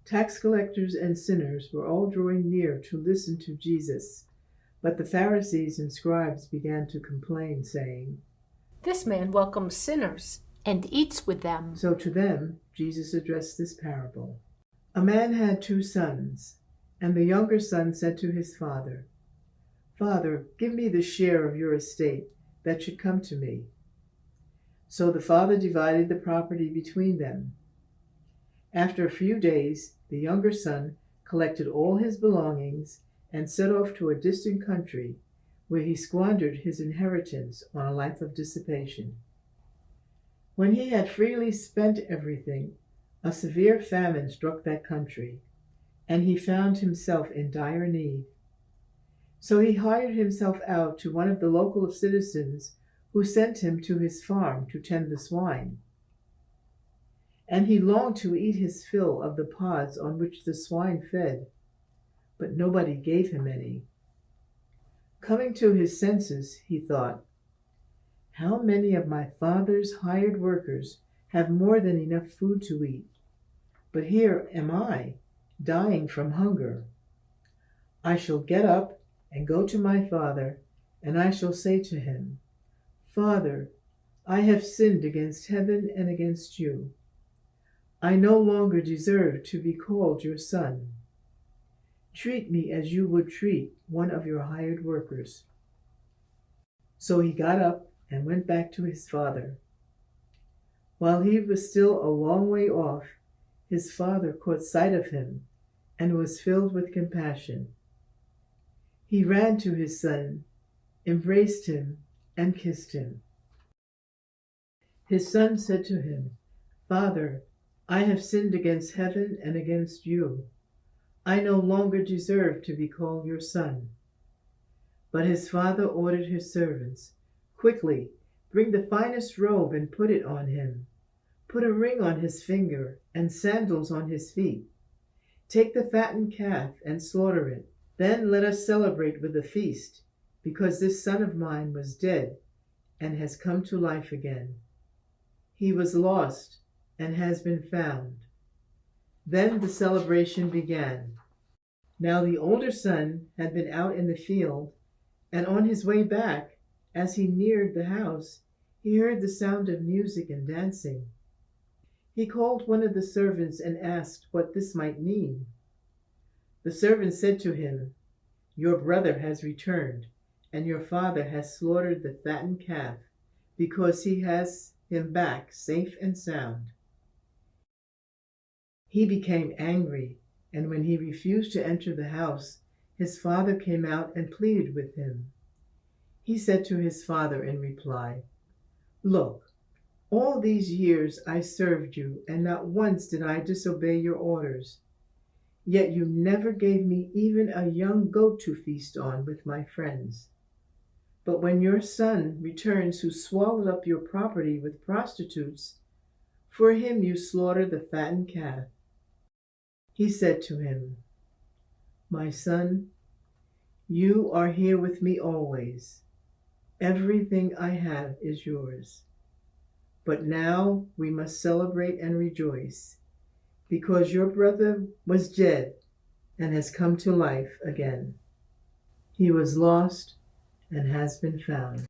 Tax collectors and sinners were all drawing near to listen to Jesus. But the Pharisees and scribes began to complain, saying, "This man welcomes sinners and eats with them." So to them Jesus addressed this parable. A man had 2 sons, and the younger son said to his father, "Father, give me the share of your estate that should come to me." So the father divided the property between them. After a few days, the younger son collected all his belongings and set off to a distant country, where he squandered his inheritance on a life of dissipation. When he had freely spent everything, a severe famine struck that country, and he found himself in dire need. So he hired himself out to one of the local citizens, who sent him to his farm to tend the swine. And he longed to eat his fill of the pods on which the swine fed, but nobody gave him any. Coming to his senses, he thought, "How many of my father's hired workers have more than enough food to eat? But here am I, dying from hunger. I shall get up and go to my father, and I shall say to him, 'Father, I have sinned against heaven and against you. I no longer deserve to be called your son. Treat me as you would treat one of your hired workers.' So he got up and went back to his father. While he was still a long way off, his father caught sight of him and was filled with compassion. He ran to his son, embraced him, and kissed him. His son said to him, 'Father, I have sinned against heaven and against you. I no longer deserve to be called your son.' But his father ordered his servants, 'Quickly, bring the finest robe and put it on him. Put a ring on his finger and sandals on his feet. Take the fattened calf and slaughter it. Then let us celebrate with a feast, because this son of mine was dead and has come to life again. He was lost and has been found.' Then the celebration began. Now the older son had been out in the field, and on his way back, as he neared the house, he heard the sound of music and dancing. He called one of the servants and asked what this might mean. The servant said to him, 'Your brother has returned, and your father has slaughtered the fattened calf, because he has him back safe and sound.' He became angry, and when he refused to enter the house, his father came out and pleaded with him. He said to his father in reply, 'Look, all these years I served you, and not once did I disobey your orders. Yet you never gave me even a young goat to feast on with my friends. But when your son returns who swallowed up your property with prostitutes, for him you slaughter the fattened calf.' He said to him, 'My son, you are here with me always. Everything I have is yours. But now we must celebrate and rejoice, because your brother was dead and has come to life again. He was lost and has been found.'"